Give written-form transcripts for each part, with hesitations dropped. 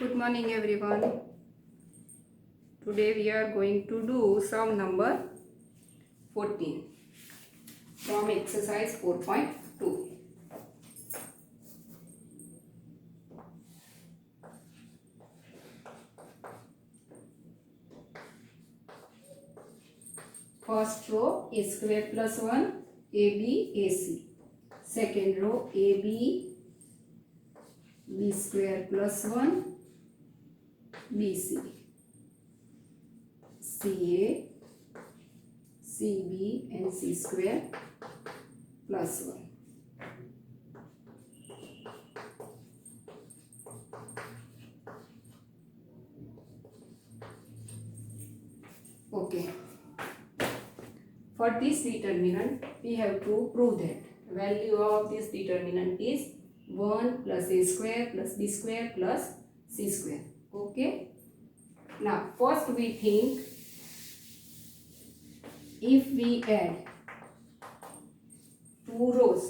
Good morning everyone. Today we are going to do sum number 14 from exercise 4.2. First row a square plus 1 AB AC. Second row AB B square plus 1 BC. CA CB and C square plus 1. Okay. For this determinant, we have to prove that value of this determinant is 1 plus a square plus b square plus c square. Okay. Now, first we think if we add two rows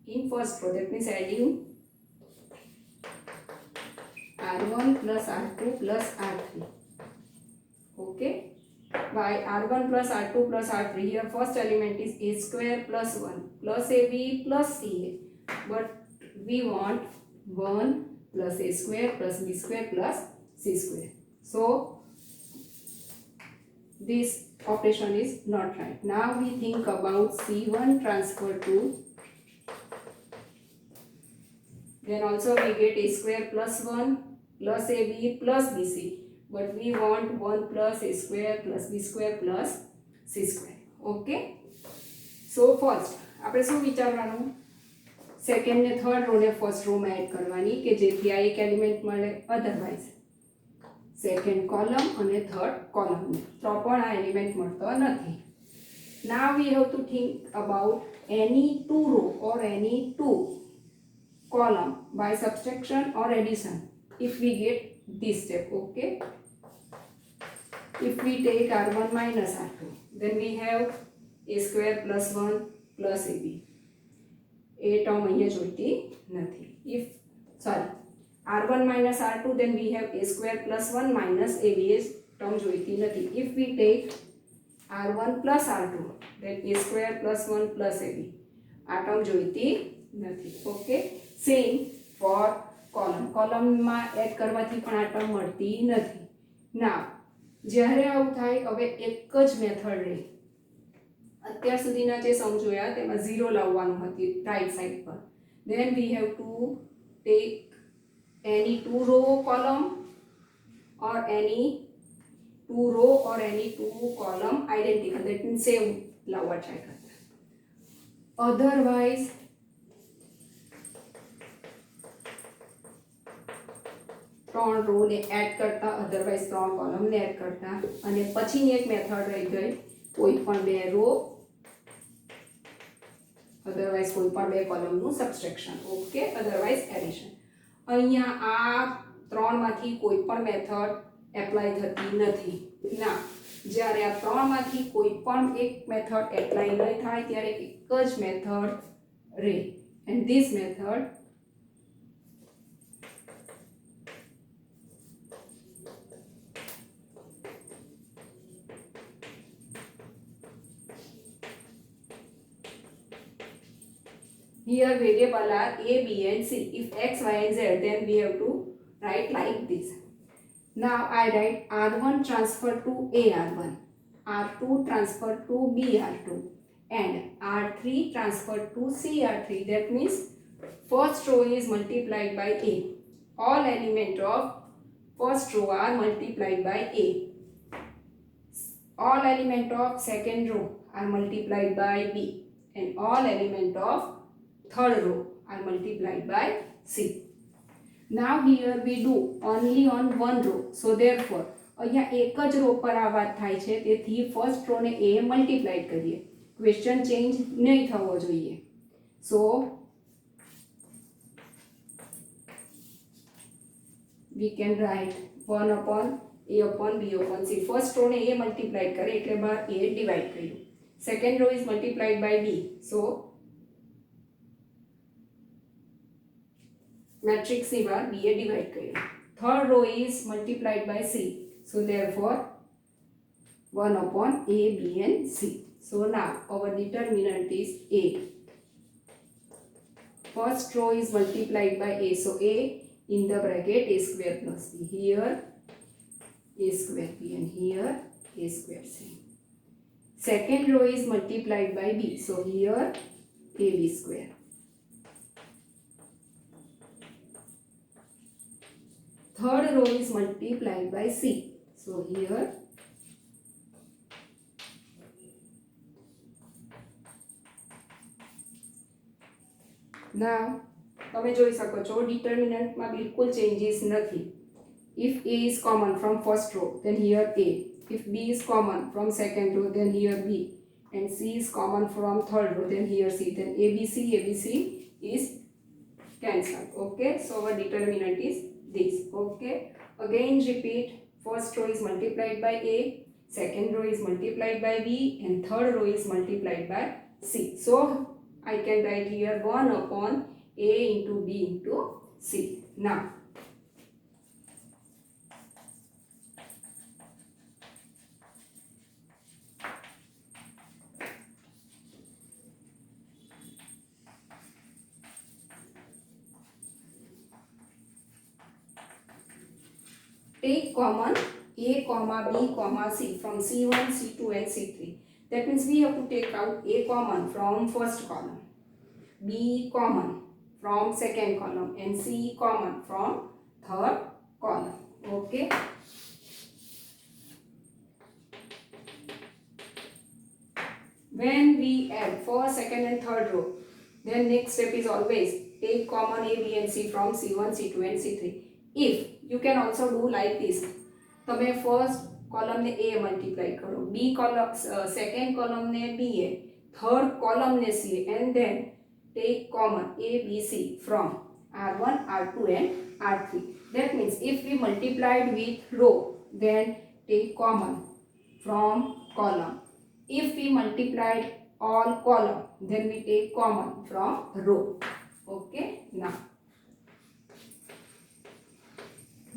in first row, that means adding r1 plus r2 plus r3. Okay. By r1 plus r2 plus r3, here first element is a square plus 1 plus ab plus ca, but we want 1 plus a square plus b square plus c square. So this operation is not right. Now we think about c1 transfer to, then also we get a square plus 1 plus ab plus bc, but we want 1 plus a square plus b square plus c square. Okay. So first આપણે શું વિચારવાનું, second ને third row ને first row માં add કરવાની કે જેથી આ એક એલિમેન્ટ મળે. અધરવાઇઝ સેકન્ડ કોલમ અને થર્ડ કોલમ ને તો પણ આ એલિમેન્ટ મળતો નથી. Now we have to think about any two row or any two column by subtraction or addition if we get this step. Okay. If we take r1 minus r2, then we have a square plus 1 plus ab. A term અહીંયા જોઈતી નથી. If r1 minus r2, then we have a square plus 1 minus ab is term જોઈતી નથી. If we take r1 plus r2, then a square plus 1 plus ab, આ term જોઈતી નથી. Okay. Same for column. Column માં add કરવાથી પણ આ term મળતી નથી. Now જ્યારે આવું થાય, હવે એક જ મેથડ રહે. અત્યાર સુધીના જે સમ જોયા તેમાં 0 લાવવાનું હતી રાઈટ સાઈડ પર. Then we have to take any two row column or any two row or any two column identical, that means same લાવવા ટ્રાય કરતા. Otherwise ત્રણ રો ને એડ કરતા, અધરવાઇઝ ત્રણ કોલમ ને એડ કરતા, અને પછીની એક મેથડ રહી ગઈ કોઈ પણ બે રો અધરવાઇઝ કોઈ પણ બે કોલમનું સબસ્ટ્રેક્શન. ઓકે. Otherwise addition. અહીંયા આ ત્રણમાંથી કોઈ પણ મેથડ એપ્લાય થતી નથી. ના, જ્યારે આ ત્રણમાંથી કોઈ પણ એક મેથડ એપ્લાય નહીં થાય ત્યારે એક જ મેથડ રહે. And this method here variable are a, b and c. If x, y and z, then we have to write like this. Now I write r1 transfer to a r1, r2 transfer to b r2 and r3 transfer to c r3. That means first row is multiplied by a. All element of first row are multiplied by a. All element of second row are multiplied by b and all element of third row are multiplied by c. Now here we do only on one row, so therefore અહીંયા એક જ row પર આ વાત થાય છે, તેથી first row ને a મલ્ટીપ્લાય કરીએ. ક્વેશ્ચન ચેન્જ નહીં થવો જોઈએ. So we can write 1 upon a upon b upon c. First row ને a મલ્ટીપ્લાય કરે એટલે બહાર a ડિવાઇડ કર્યું. Second row is multiplied by b, so મેટ્રિક્સની બહાર b એ ડિવાઇડ કર્યું. third row is multiplied by C. So therefore 1 upon A, B and C. So now our determinant is A. First row is multiplied by A. So A in the bracket A square plus B. Here A square B and here A square C. Second row is multiplied by B. So here AB square. Third row is multiplied by C. So here now તમે જોઈ શકો છો ડિટર્મિનન્ટમાં બિલકુલ changes નથી. If A is common from first row, then here A. If B is common from second row, then here B. And C is common from third row, then here C. Then ABC is cancelled. Okay, so our determinant is this. Okay, again repeat. First row is multiplied by A, second row is multiplied by B, and third row is multiplied by C. So I can write here 1 upon A into B into C. Now take common A, comma B, comma C from C1, C2 and C3. That means we have to take out A common from first column, B common from second column and C common from third column. Okay. When we add first, second and third row, then next step is always take common A, B and C from C1, C2 and C3. If you can also do like this, તમે first કોલમને A multiply કરો, B column second કોલમને B, third કોલમને C, and then take common A, B, C from R1, R2 and R3. That means if we multiplied with row, then take common from column. If we multiplied all column, then we take common from row. Okay, now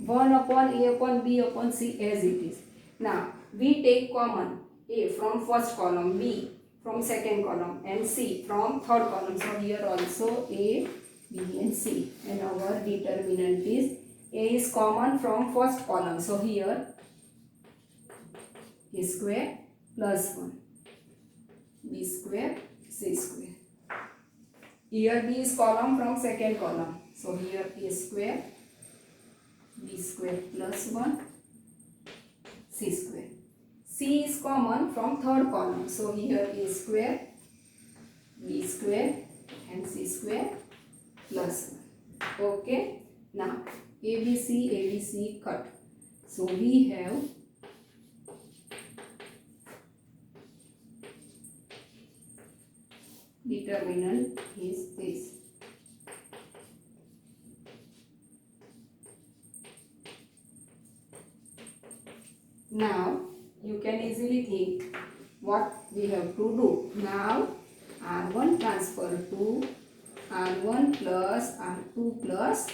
1 upon A upon B upon C as it is. Now we take common A from first column, B from second column and C from third column. So here also A, B and C, and our determinant is A is common from first column. So here A square plus 1, B square, C square. Here B is column from second column. So here A square, B square plus 1, C square. C is common from third column. So here A square, B square and C square plus 1. Okay. Now ABC cut. So we have determinant is this. Now you can easily think what we have to do. Now R1 transfer to R1 plus R2 plus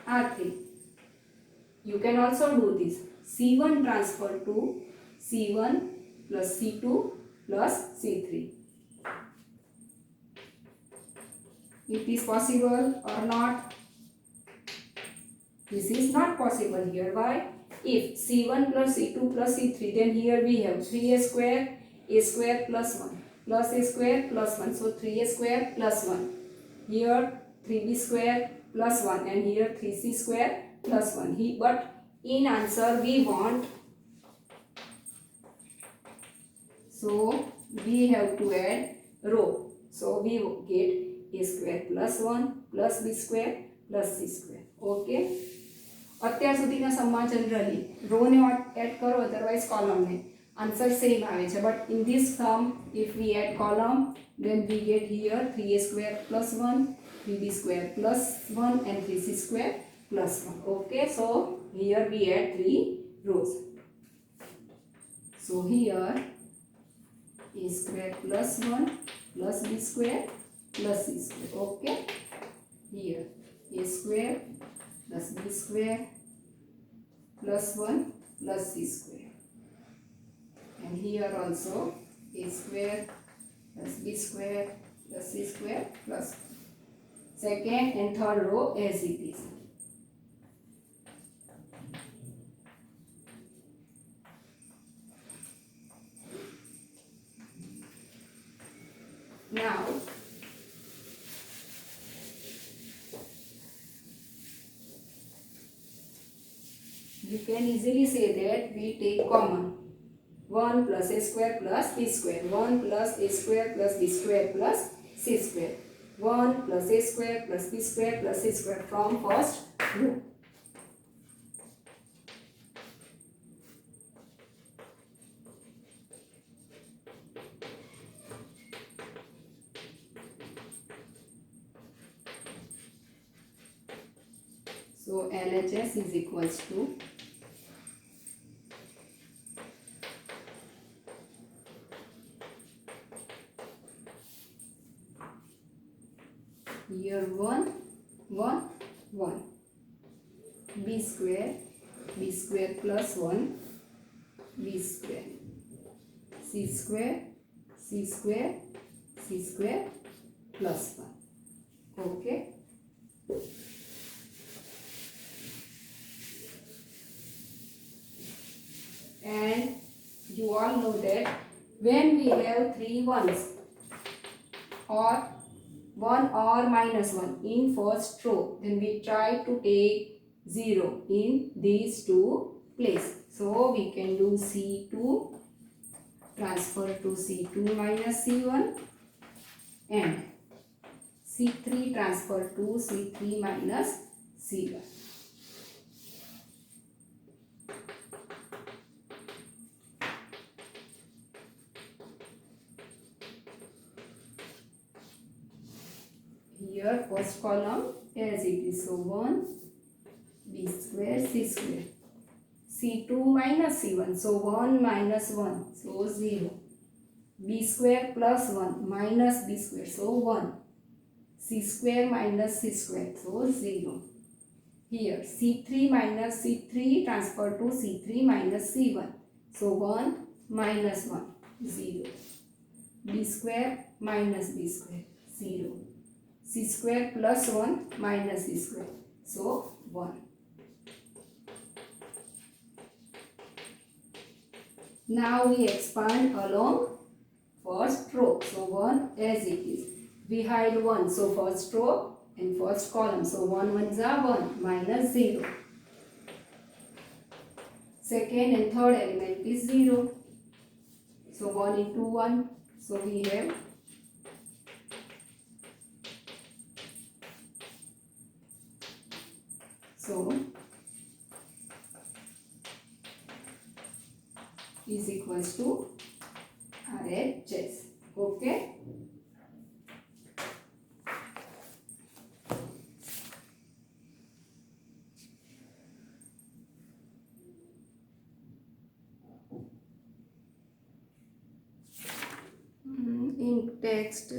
R3. You can also do this. C1 transfer to C1 plus C2 plus C3. It is possible or not? This is not possible here. Why? If C1 plus C2 plus C3, then here we have 3A square plus 1 plus A square plus 1. So 3A square plus 1. Here 3B square plus 1 and here 3C square plus 1. But in answer we want, so we have to add row. So we get A square plus 1 plus B square plus C square. Okay. અત્યાર સુધીના સમમાં generally રોને add કરો otherwise કોલમને answer same આવે છે, but in this sum if we add column then we get here 3A square plus 1, 3B square plus 1 and 3C square plus 1. Okay, so here we add 3 rows. So here A square plus 1 plus B square plus C square. Okay, here A square plus b square plus 1 plus c square. And here also a square plus b square plus c square plus 1. Second and third row as it is. Now you can easily say that we take common 1 plus a square plus b square, 1 plus a square plus b square plus c square, 1 plus a square plus b square plus c square from first row. So LHS is equals to here 1 1 1 b square plus 1 b square c square c square c square plus 1. Okay. And you all know that when we have three ones or 1 or minus 1 in first row, then we try to take 0 in these two places. So we can do C2 transfer to C2 minus C1 and C3 transfer to C3 minus C1. Here first column as it is, so 1 b square c square, c2 minus c1, so 1 minus 1, so 0, b square plus 1 minus b square, so 1, c square minus c square, so 0. Here c3 minus c3 transfer to c3 minus c1, so 1 minus 1, 0, b square minus b square, 0, c square plus 1 minus c square, so 1. Now we expand along first row, so 1 as it is. We hide 1, so first row and first column, so 1 ones are 1 minus 0. Second and third element is 0, so 1 into 1, so we have is equals to RHS. Okay. In text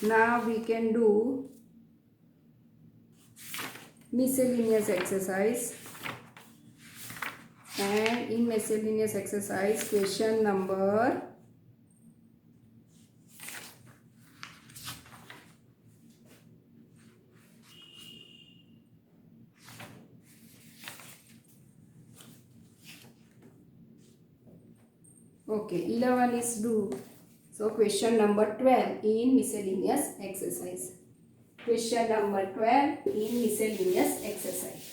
now we can do miscellaneous exercise, and in miscellaneous exercise question number 11 is due. So question number 12 in miscellaneous exercise. Question number 12 in miscellaneous exercise.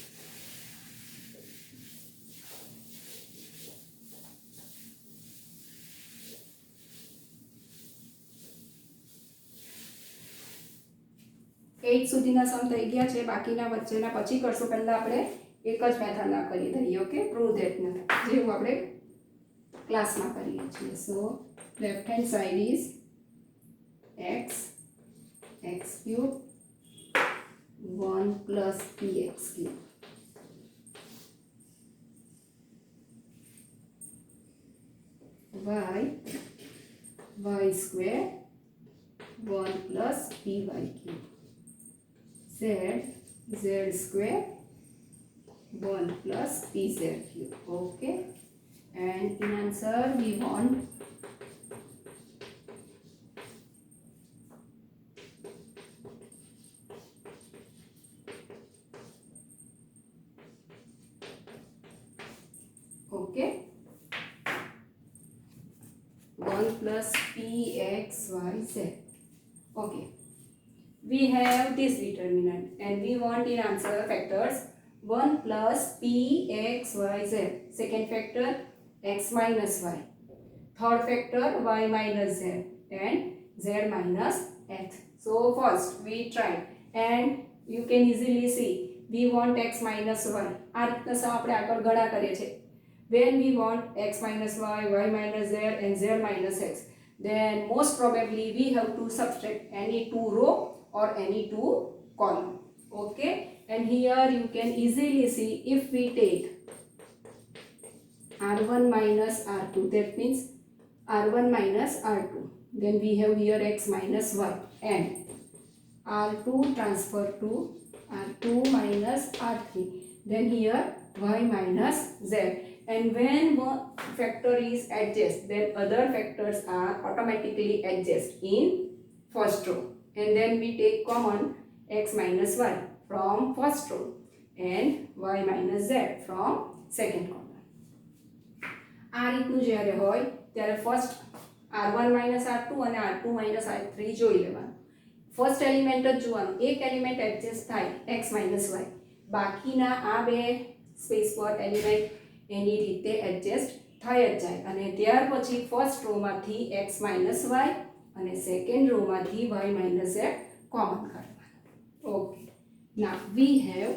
Eight सुधीना सम થઈ ગયા છે, બાકીના વચ્ચેના પછી કરશું. પહેલા આપણે એક જ મેથડના કરી દઈએ. ઓકે, પ્રૂવ ધેટ મેથડ જેવું આપણે ક્લાસમાં કરીએ છીએ. So left hand side is x cube 1 plus px cube. Y y square 1 plus py cube, z z square 1 plus pz cube. Okay, and in answer we want okay 1 plus pxyz. Okay, we have this determinant and we want in answer factors 1 plus pxyz, second factor x minus y, third factor y minus z, and z minus x. So first we try and you can easily see we want x minus y. આ રીતના આપણે આગળ ગણા કરીએ છીએ. When we want x minus y, y minus z and z minus x, then most probably we have to subtract any two row or any two column. Okay, and here you can easily see if we take r1 minus r2, that means r1 minus r2, then we have here x minus y, and r2 transfer to r2 minus r3, then here y minus z. And when one factor is adjust, then other factors are automatically adjust in first row, and then we take common x minus y from first row and y minus z from second column. આ રીતનું જ્યારે હોય ત્યારે first r1 minus r2 અને r2 minus r3 જોઈ લેવાનું. First element જ જોવાનું, એક એલિમેન્ટ એડજસ્ટ થાય x minus y, બાકીના આ બે સ્પેસ પર એલિમેન્ટ એની રીતે એડજસ્ટ થઈ જ જાય અને ત્યાર પછી ફર્સ્ટ રોમાંથી x minus y અને સેકન્ડ રોમાંથી y minus z કોમન કાઢવાનું. Okay, now we have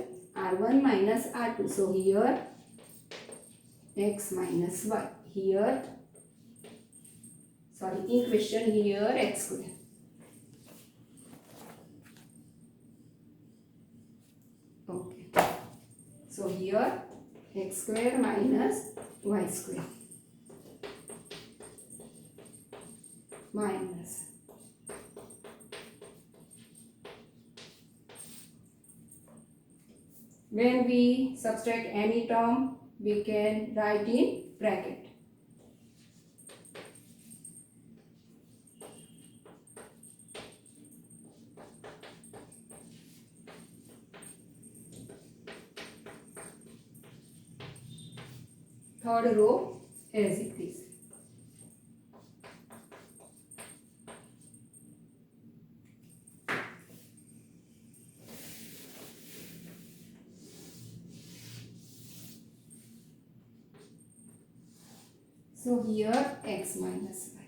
r1 minus r2, so here x minus y, here sorry in question here x square. Okay, so here x square minus y square minus when we subtract any term we can write in bracket. Third row as it is. So here x minus y.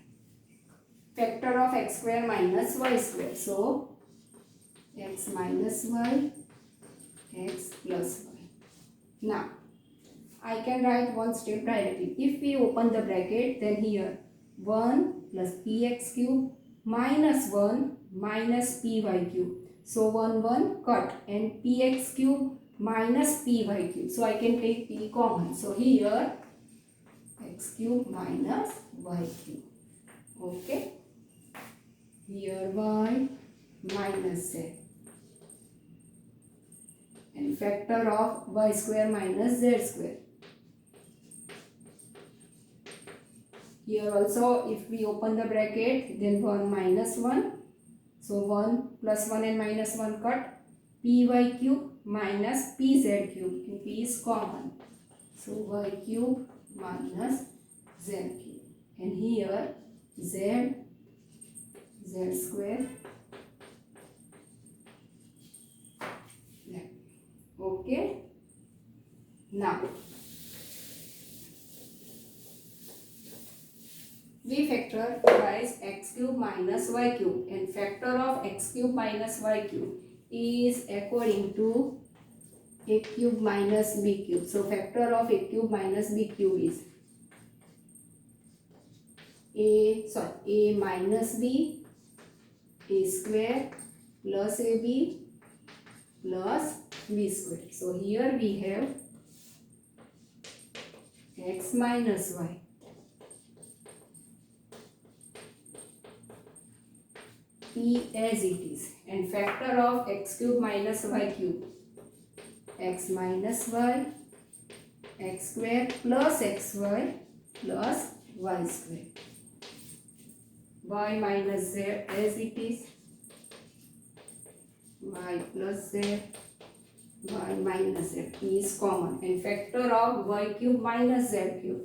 Factor of x square minus y square. So x minus y, x plus y. Now I can write one step directly. If we open the bracket, then here 1 plus px cube minus 1 minus py cube. So 1 1 cut and px cube minus py cube. So I can take p common. So here x cube minus y cube. Okay. Here y minus z. And factor of y square minus z square. Here also if we open the bracket, then 1 minus 1. So 1 plus 1 and minus 1 cut. Py cube minus pz cube. And p is common. So y cube minus z cube. And here z square. Okay. Now we factorize x cube minus y cube, and factor of x cube minus y cube is according to a cube minus b cube. So factor of a cube minus b cube is a minus b, a square plus ab plus b square. So here we have x minus y p as it is, and factor of x cube minus y cube, x minus y, x square plus xy plus y square, y minus z as it is, y plus z, y minus z, p is common, and factor of y cube minus z cube,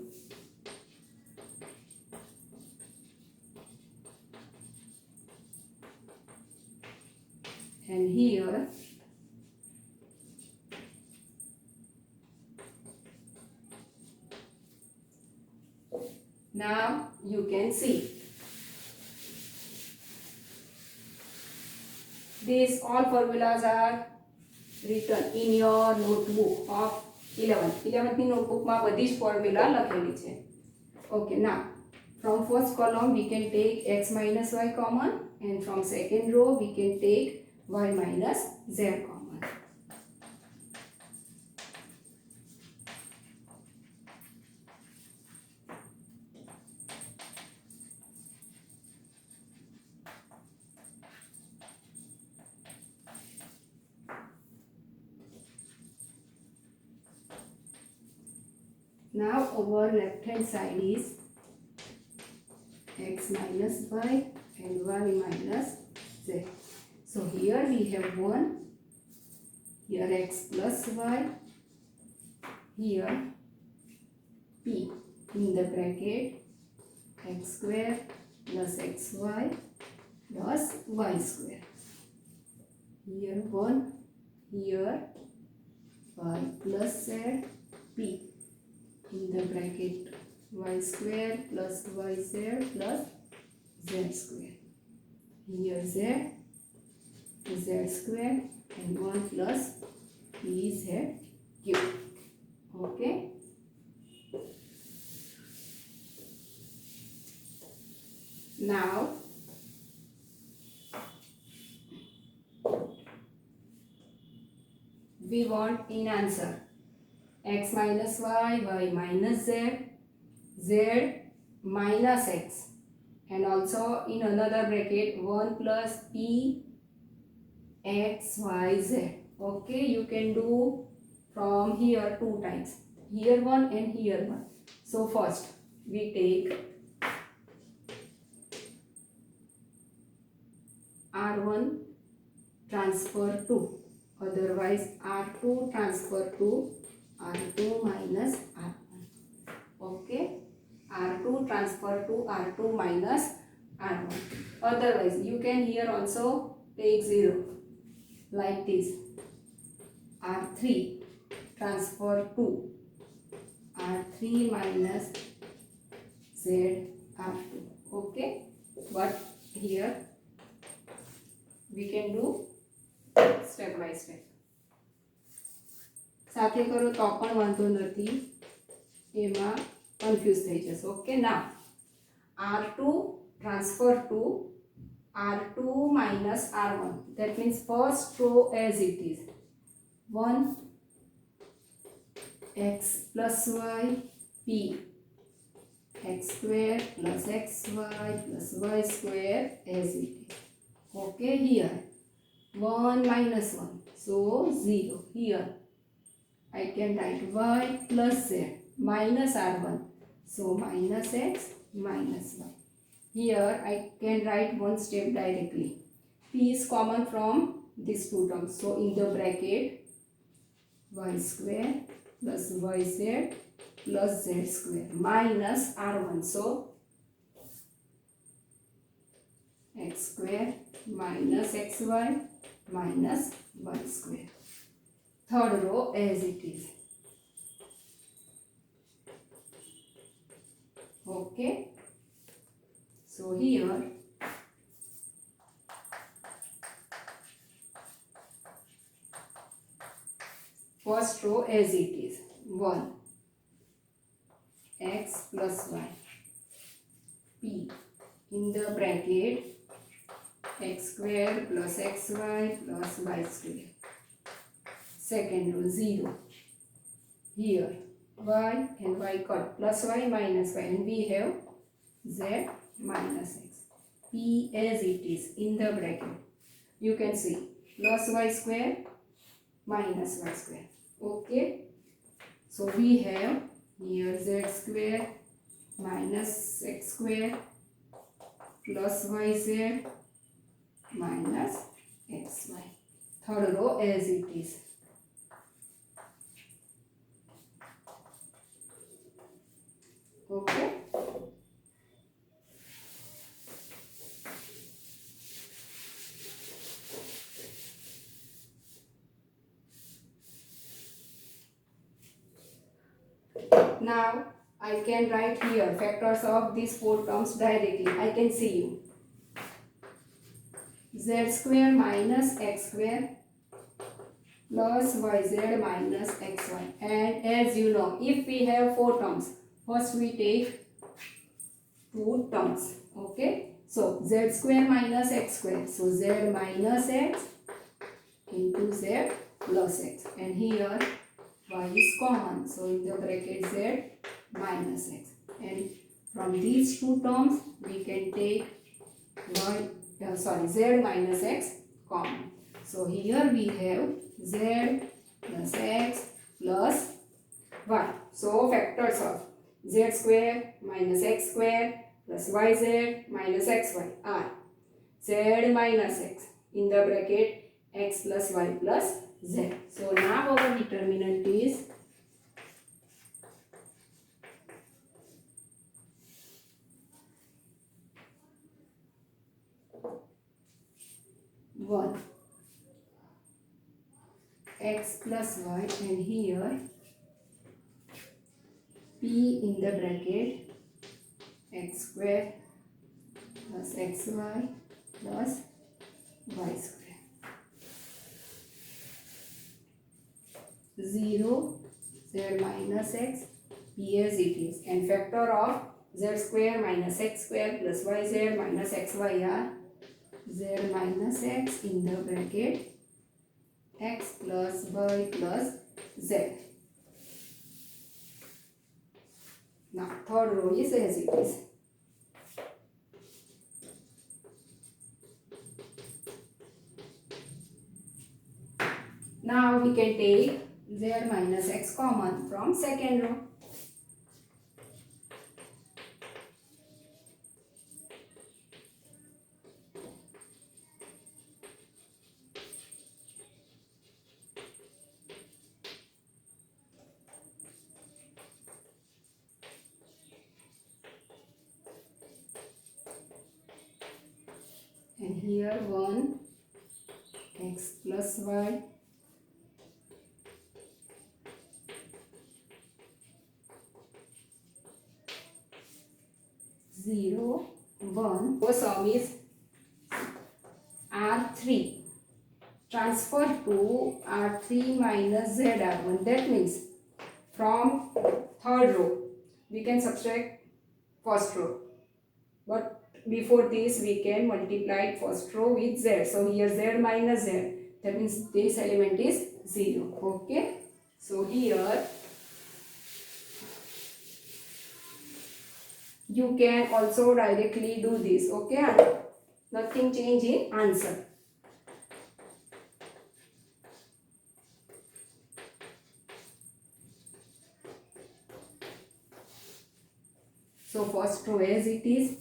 and here now you can see these all formulas are written in your notebook of 11th ની નોટબુકમાં બધી જ formula લખેલી છે. Okay, now from first column we can take x minus y common, and from second row we can take y minus z common. Now our left hand side is x minus y and y minus z. So here we have 1, here x plus y, here p in the bracket x square plus xy plus y square. Here 1, here y plus z, p in the bracket y square plus yz plus z square. Here z, z square, and 1 plus pz cube. Okay. Now we want in answer x minus y, y minus z, z minus x, and also in another bracket 1 plus p x y z. Okay, you can do from here 2 times, here 1 and here 1. So first we take r1 transfer to, otherwise r2 transfer to r2 minus r1. Okay, r2 transfer to r2 minus r1. Otherwise you can here also take 0 like this, r3 transfer to r3 minus z r2. Okay, but here we can do step by step. સાથે કરો તો પણ વાંધો નથી, એમાં confuse થઈ જશે. Okay, ના r2 transfer to r2 minus r1, that means first row as it is 1 x plus y p x square plus xy plus y square as it is. Okay, here 1 minus 1, so 0. Here I can write y plus z minus r1, so minus x minus y. Here I can write one step directly. P is common from these two terms, so in the bracket y square plus yz plus z square minus r1, so x square minus xy minus y square. Third row as it is. Okay, so here first row as it is 1 x plus y p in the bracket x square plus xy plus y square. Second row 0. Here y and y cut plus y minus y, and we have z minus x. p as it is in the bracket. You can see plus y square minus y square. Okay. So we have here z square minus x square plus yz minus xy. Third row as it is. Okay. Now I can write here factors of these four terms directly. I can see you. Z square minus x square plus yz minus xy. And as you know, if we have four terms, first we take two terms. Okay. So z square minus x square. So z minus x into z plus x. And here y is common. So in the bracket z minus x. And from these two terms we can take z minus x common. So here we have z plus x plus y. So factors of z square minus x square plus yz minus xy are z minus x in the bracket x plus y plus z. So now our determinant is 1 x plus y, and here p in the bracket x square plus xy plus y square. 0 z minus x p as it is, and factor of z square minus x square plus yz minus xy are z minus x in the bracket x plus y plus z. Now third row is as it is. Now we can take z minus x common from second row. And here 1 x plus y zero 1. So sum is R3 transfer to R3 minus ZR1. That means from third row we can subtract first row, but before this we can multiply first row with z. So here z minus z, that means this element is 0. Okay. So here you can also directly do this. Okay. Nothing change in answer. So first row as it is.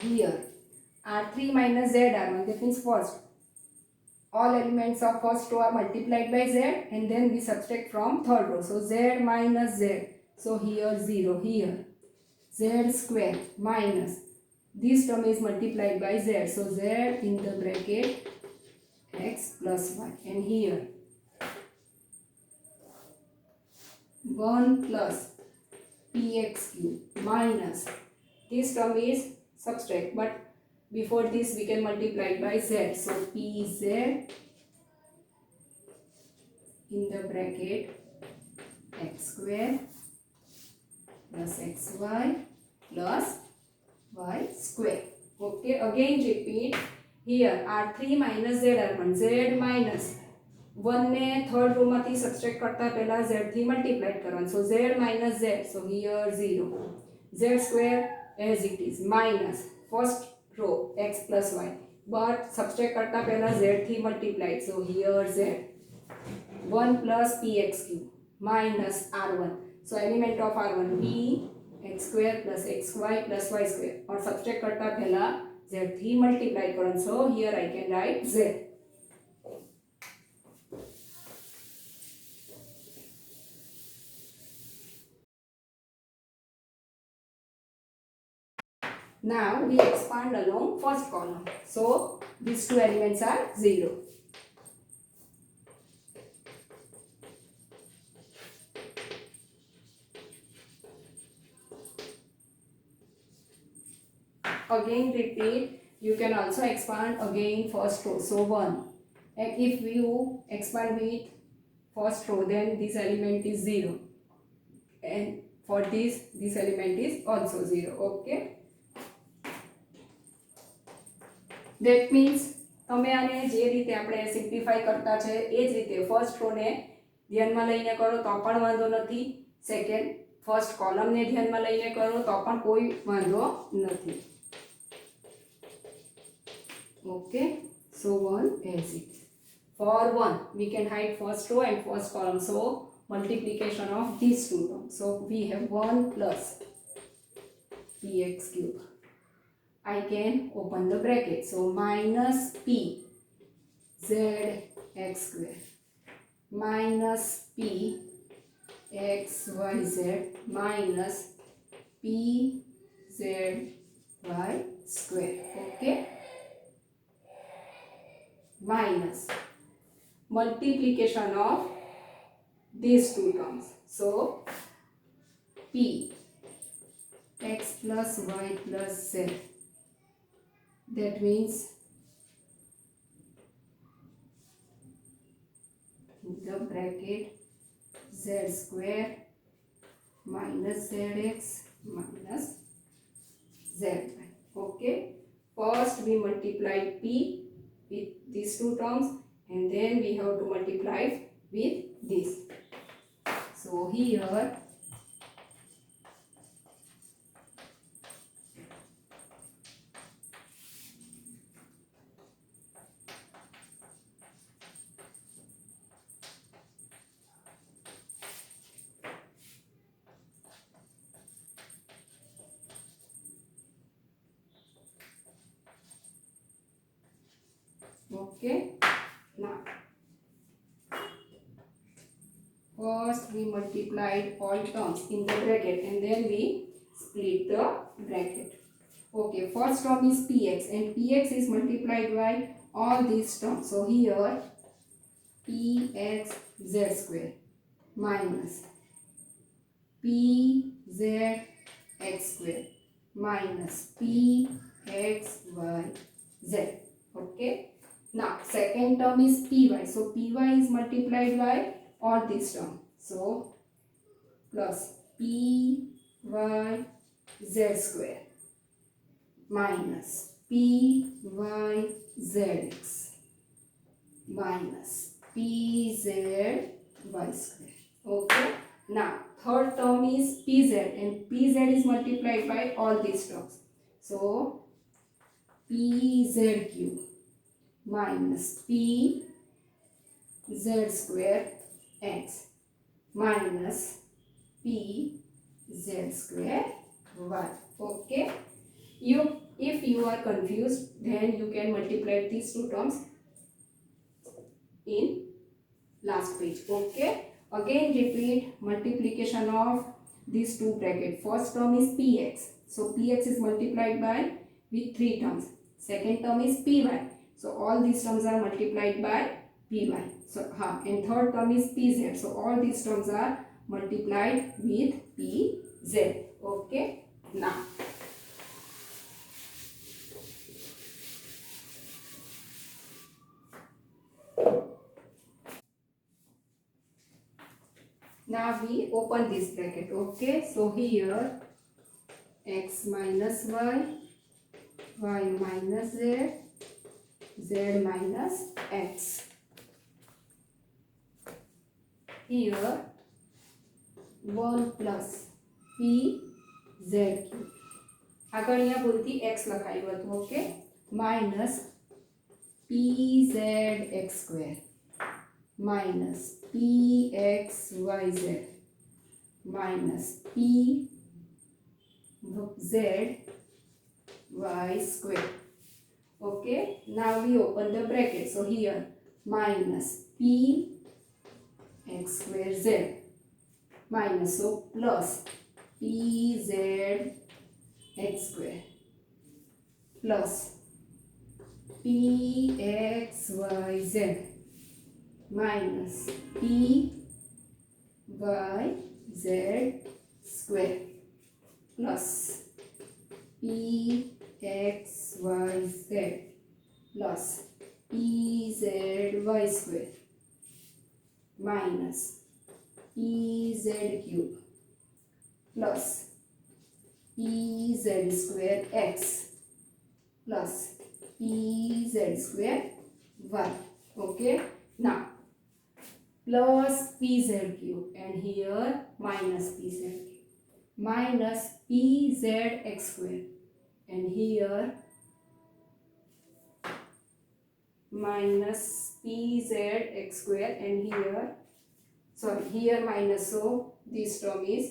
Here R3 minus ZR1, that means first all elements of first row are multiplied by z, and then we subtract from third row. So z minus z, so here 0, here z square minus this term is multiplied by z, so z in the bracket x plus y, and here 1 plus px cube minus this term is subtract, but before this we can multiply by z, so pz in the bracket x square plus xy plus y square. Okay, again repeat. Here r3 minus z r1, z minus 1 ને third row માંથી subtract કરતા પહેલા z થી multiply કરવાનું. So z minus z, so here 0. Z square as it is minus first row x plus y, but subtract કરતા પહેલા z થી multiply, so here z. 1 plus px cube minus r1, so element of r1 b x square plus xy plus y square, और subtract करता पहला z થી multiply કરવાનું, so here I can write z. Now we expand along first column, so these two elements are 0. Again repeat, you can also expand again first row, so 1, and if you expand with first row then this element is 0, and for this element is also 0. Okay, that means તમે આને જે રીતે આપણે simplify કરતા છે એ જ રીતે first row ને ધ્યાનમાં લઈને કરો તો પણ વાંધો નથી, સેકન્ડ ફર્સ્ટ કોલમ ને ધ્યાનમાં લઈને કરો તો પણ કોઈ વાંધો નથી. Okay, so 1 as it. For 1 we can hide first row and first column, so multiplication of these two terms, so we have 1 plus px cube. I can open the bracket, so minus p z x square minus p x y z minus p z y square. Okay, minus multiplication of these two terms, so p x plus y plus z, that means in the bracket z square minus zx minus zy. Okay, first we multiply p with these two terms and then we have to multiply with this. So here okay, now first we multiplied all terms in the bracket and then we split the bracket. Okay, first term is px and px is multiplied by all these terms, so here px z square minus pz x square minus px y z. Okay, now second term is py, so py is multiplied by all these terms, so plus py z square minus pyzx minus pzy square. Okay, now third term is pz and pz is multiplied by all these terms, so pz cube minus pz square x minus pz square y. Okay, if you are confused then you can multiply these two terms in last page. Okay, again repeat multiplication of these two brackets. First term is px, so px is multiplied by with three terms. Second term is py, so all these terms are multiplied by py, so and third term is pz, so all these terms are multiplied with pz. Okay, now we open open this bracket. Okay, so here x minus y, y minus z, z minus x. Here 1 plus p z cube. આગળ અહીંયા ભૂલથી x લખાયું હતું. Okay, minus pz x square minus pxyz minus pz y square. Okay, now we open the bracket. So here minus p x square z minus, so plus pz x square plus pxyz minus pyz square plus pxyz plus pzy square minus pz cube plus pz square x plus pz square y. Okay, now plus pz cube and here minus pz cube minus pz x square and here minus pz x square and here, sorry, here minus, so this term is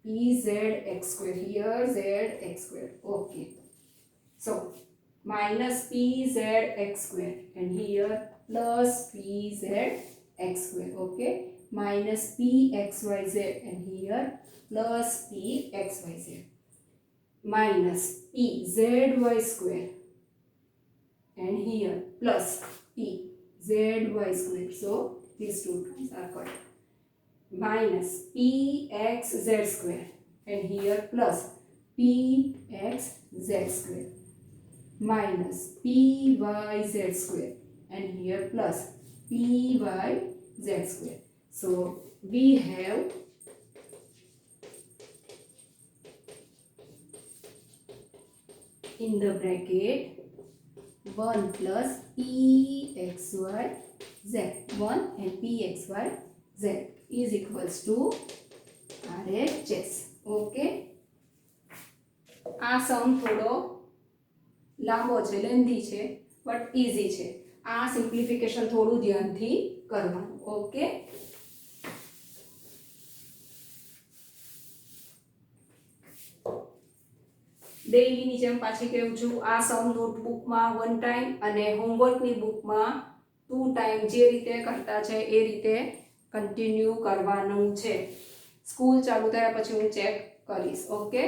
pz x square, here z x square. Okay, so minus pz x square and here plus pz x square. Okay, minus pxyz and here plus pxyz minus pzy square and here plus pzy square. So these two terms are correct. Minus pxz square and here plus pxz square minus pyz square and here plus pyz square. So we have in the bracket 1 plus pxyz, 1 and pxyz is equals to RHS. Okay, આ સમ થોડો લાંબો છે, lengthy છે, but easy છે. આ simplification થોડું ધ્યાનથી કરવાનું. ઓકે, ડેઈલીની જેમ પાછી કહું છું, આ સમ નોટબુકમાં 1 ટાઈમ અને હોમવર્કની બુકમાં 2 ટાઈમ જે રીતે કરતા છે એ રીતે કન્ટિન્યુ કરવાનું છે. સ્કૂલ ચાલુ થયા પછી હું ચેક કરીશ. ઓકે.